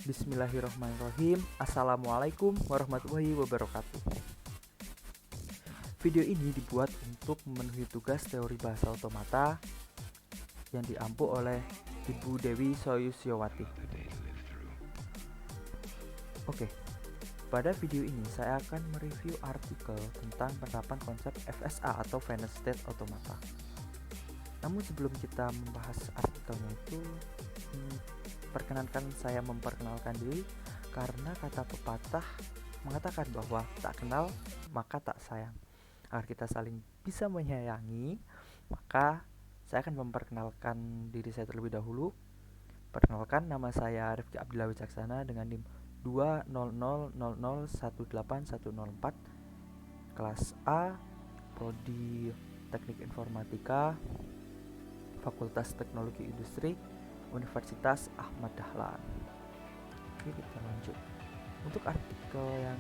Bismillahirrahmanirrahim. Assalamualaikum warahmatullahi wabarakatuh. Video ini dibuat untuk memenuhi tugas teori bahasa otomata yang diampu oleh Ibu Dewi Soyusyowati. Oke, pada video ini saya akan mereview artikel tentang penerapan konsep FSA atau Finite State Automata. Namun sebelum kita membahas artikelnya itu, perkenankan saya memperkenalkan diri karena kata pepatah mengatakan bahwa tak kenal maka tak sayang. Agar kita saling bisa menyayangi, maka saya akan memperkenalkan diri saya terlebih dahulu. Perkenalkan, nama saya Rifki Abdillah Wicaksana dengan NIM 200001814, kelas A, Prodi Teknik Informatika, Fakultas Teknologi Industri, Universitas Ahmad Dahlan. Oke, kita lanjut. Untuk artikel yang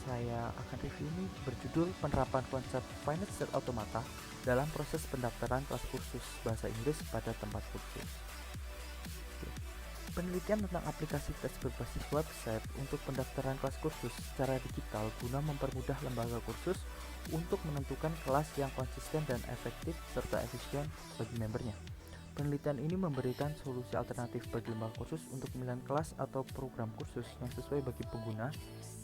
saya akan review ini berjudul Penerapan Konsep Finite State Automata dalam proses pendaftaran kelas kursus bahasa Inggris pada tempat kursus. Oke. Penelitian tentang aplikasi tes berbasis website untuk pendaftaran kelas kursus secara digital guna mempermudah lembaga kursus untuk menentukan kelas yang konsisten dan efektif serta efisien bagi membernya. Penelitian ini memberikan solusi alternatif bagi lembaga kursus untuk pemilihan kelas atau program kursus yang sesuai bagi pengguna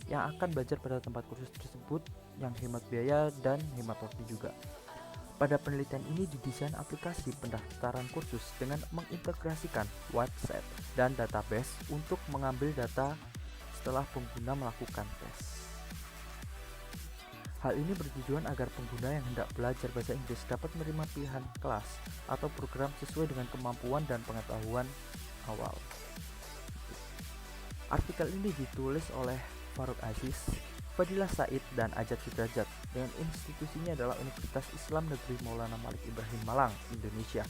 yang akan belajar pada tempat kursus tersebut, yang hemat biaya dan hemat waktu juga. Pada penelitian ini didesain aplikasi pendaftaran kursus dengan mengintegrasikan website dan database untuk mengambil data setelah pengguna melakukan tes. Hal ini bertujuan agar pengguna yang hendak belajar bahasa Inggris dapat menerima pilihan kelas atau program sesuai dengan kemampuan dan pengetahuan awal. Artikel ini ditulis oleh Faruk Aziz, Fadilah Said, dan Ajat Sudrajat, dengan institusinya adalah Universitas Islam Negeri Maulana Malik Ibrahim Malang, Indonesia.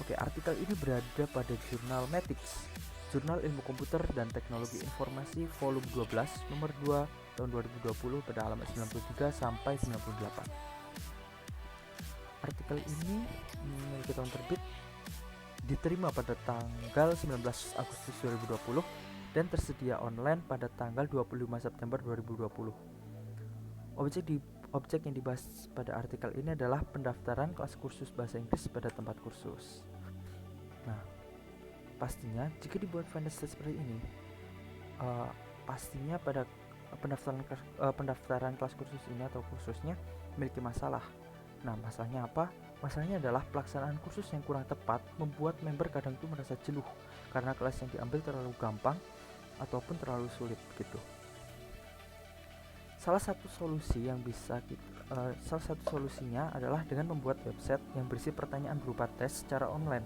Oke, artikel ini berada pada jurnal Metics, Jurnal Ilmu Komputer dan Teknologi Informasi volume 12 nomor 2 tahun 2020 pada halaman 93 sampai 98. Artikel ini memiliki tahun terbit, diterima pada tanggal 19 Agustus 2020 dan tersedia online pada tanggal 25 September 2020. Objek yang dibahas pada artikel ini adalah pendaftaran kelas kursus bahasa Inggris pada tempat kursus. Nah, pastinya jika dibuat finite state seperti ini, pastinya pada pendaftaran kelas kursus ini atau kursusnya memiliki masalah. Nah, masalahnya apa? Masalahnya adalah pelaksanaan kursus yang kurang tepat membuat member kadang itu merasa jenuh karena kelas yang diambil terlalu gampang ataupun terlalu sulit begitu. Salah satu solusinya adalah dengan membuat website yang berisi pertanyaan berupa tes secara online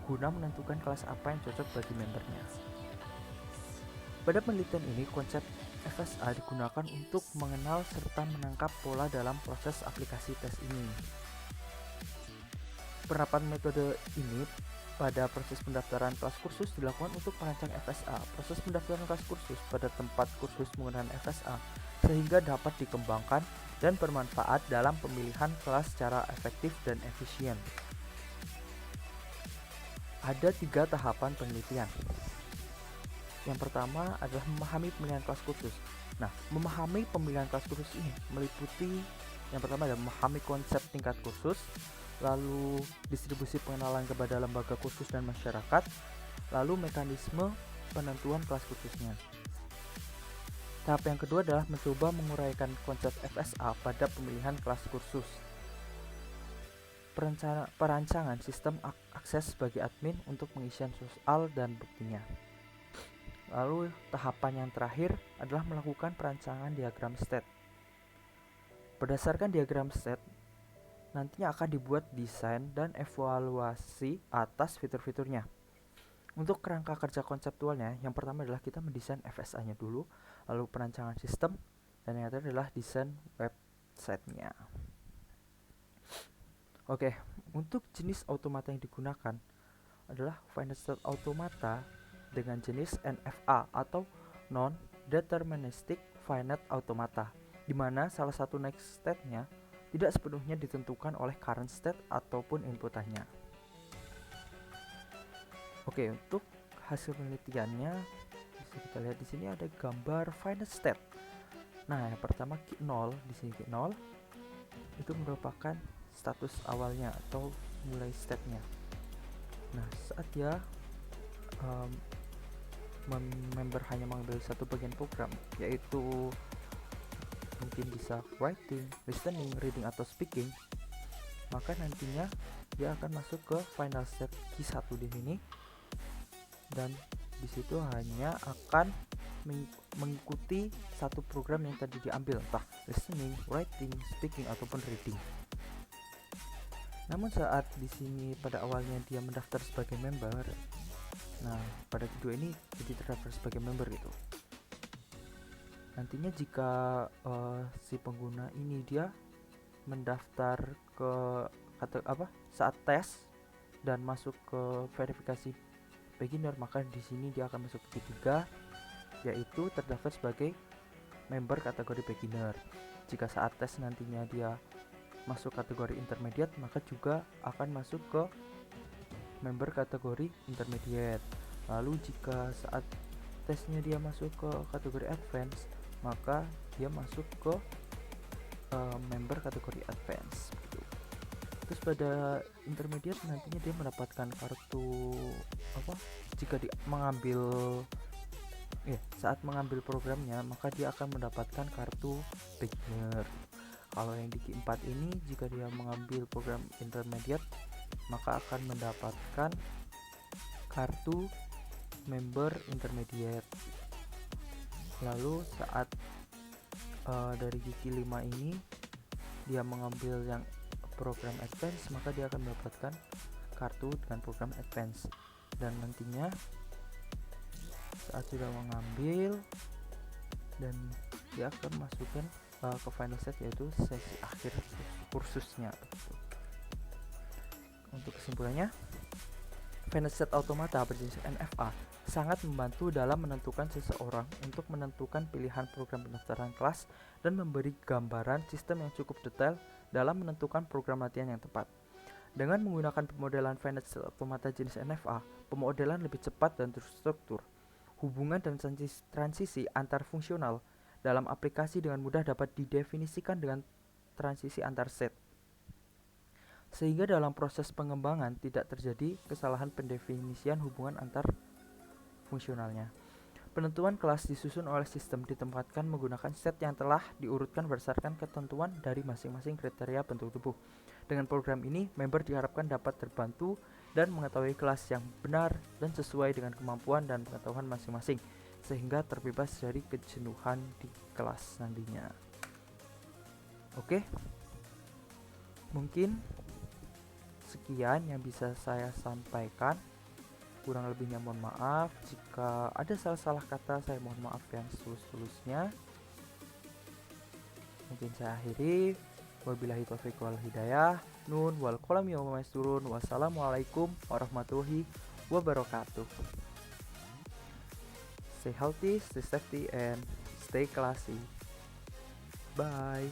guna menentukan kelas apa yang cocok bagi membernya. Pada penelitian ini, konsep FSA digunakan untuk mengenal serta menangkap pola dalam proses aplikasi tes ini. Penerapan metode ini pada proses pendaftaran kelas kursus dilakukan untuk merancang FSA. Proses pendaftaran kelas kursus pada tempat kursus menggunakan FSA sehingga dapat dikembangkan dan bermanfaat dalam pemilihan kelas secara efektif dan efisien. Ada 3 tahapan penelitian. Yang pertama adalah memahami pemilihan kelas kursus. Nah, memahami pemilihan kelas kursus ini meliputi yang pertama adalah memahami konsep tingkat kursus, lalu distribusi pengenalan kepada lembaga kursus dan masyarakat, lalu mekanisme penentuan kelas kursusnya. Tahap yang kedua adalah mencoba menguraikan konsep FSA pada pemilihan kelas kursus. Perancangan sistem akses bagi admin untuk pengisian soal dan buktinya. Lalu tahapan yang terakhir adalah melakukan perancangan diagram state. Berdasarkan diagram state, nantinya akan dibuat desain dan evaluasi atas fitur-fiturnya. Untuk kerangka kerja konseptualnya, yang pertama adalah kita mendesain FSA-nya dulu, lalu perancangan sistem, dan yang terakhir adalah desain website-nya. Oke, untuk jenis automata yang digunakan adalah Finite State Automata dengan jenis NFA atau Non-Deterministic Finite Automata, di mana salah satu next state-nya tidak sepenuhnya ditentukan oleh current state ataupun inputannya. Oke, untuk hasil penelitiannya bisa kita lihat di sini ada gambar final state. Nah, yang pertama Q0, di sini Q0 itu merupakan status awalnya atau mulai state-nya. Nah, saat dia member hanya mengambil satu bagian program, yaitu mungkin bisa writing, listening, reading, atau speaking, maka nantinya dia akan masuk ke final state Q1 di sini, dan di situ hanya akan mengikuti satu program yang tadi diambil, entah listening, writing, speaking, ataupun reading. Namun saat di sini pada awalnya dia mendaftar sebagai member, nah pada kedua ini jadi terdaftar sebagai member gitu. Nantinya jika si pengguna ini dia mendaftar ke saat tes dan masuk ke verifikasi beginner, maka di sini dia akan masuk ke ketiga, yaitu terdaftar sebagai member kategori beginner. Jika saat tes nantinya dia masuk kategori intermediate, maka juga akan masuk ke member kategori intermediate. Lalu jika saat tesnya dia masuk ke kategori advance, maka dia masuk ke member kategori advance gitu. Terus pada intermediate nantinya dia mendapatkan kartu jika dia saat mengambil programnya, maka dia akan mendapatkan kartu beginner. Kalau yang di Q4 ini, jika dia mengambil program intermediate, maka akan mendapatkan kartu member intermediate. Lalu saat dari Q5 ini dia mengambil yang program advance, maka dia akan mendapatkan kartu dengan program advance. Dan nantinya saat sudah mengambil, dan dia akan masukkan ke final set, yaitu sesi akhir kursusnya. Untuk kesimpulannya, final set automata berjenis NFA sangat membantu dalam menentukan seseorang untuk menentukan pilihan program pendaftaran kelas dan memberi gambaran sistem yang cukup detail dalam menentukan program latihan yang tepat. Dengan menggunakan pemodelan final set automata jenis NFA, pemodelan lebih cepat dan terstruktur. Hubungan dan transisi antar fungsional dalam aplikasi dengan mudah dapat didefinisikan dengan transisi antar set, sehingga dalam proses pengembangan tidak terjadi kesalahan pendefinisian hubungan antar fungsionalnya. Penentuan kelas disusun oleh sistem ditempatkan menggunakan set yang telah diurutkan berdasarkan ketentuan dari masing-masing kriteria bentuk tubuh. Dengan program ini, member diharapkan dapat terbantu dan mengetahui kelas yang benar dan sesuai dengan kemampuan dan pengetahuan masing-masing, sehingga terbebas dari kejenuhan di kelas nantinya. Oke, mungkin sekian yang bisa saya sampaikan. Kurang lebihnya mohon maaf. Jika ada salah-salah kata, saya mohon maaf yang setulus-tulusnya. Mungkin saya akhiri. Wabillahi taufiq wal hidayah. Nun wal qalam wa ma yasturun. Wassalamualaikum warahmatullahi wabarakatuh. Stay healthy, stay safety, and stay classy. Bye.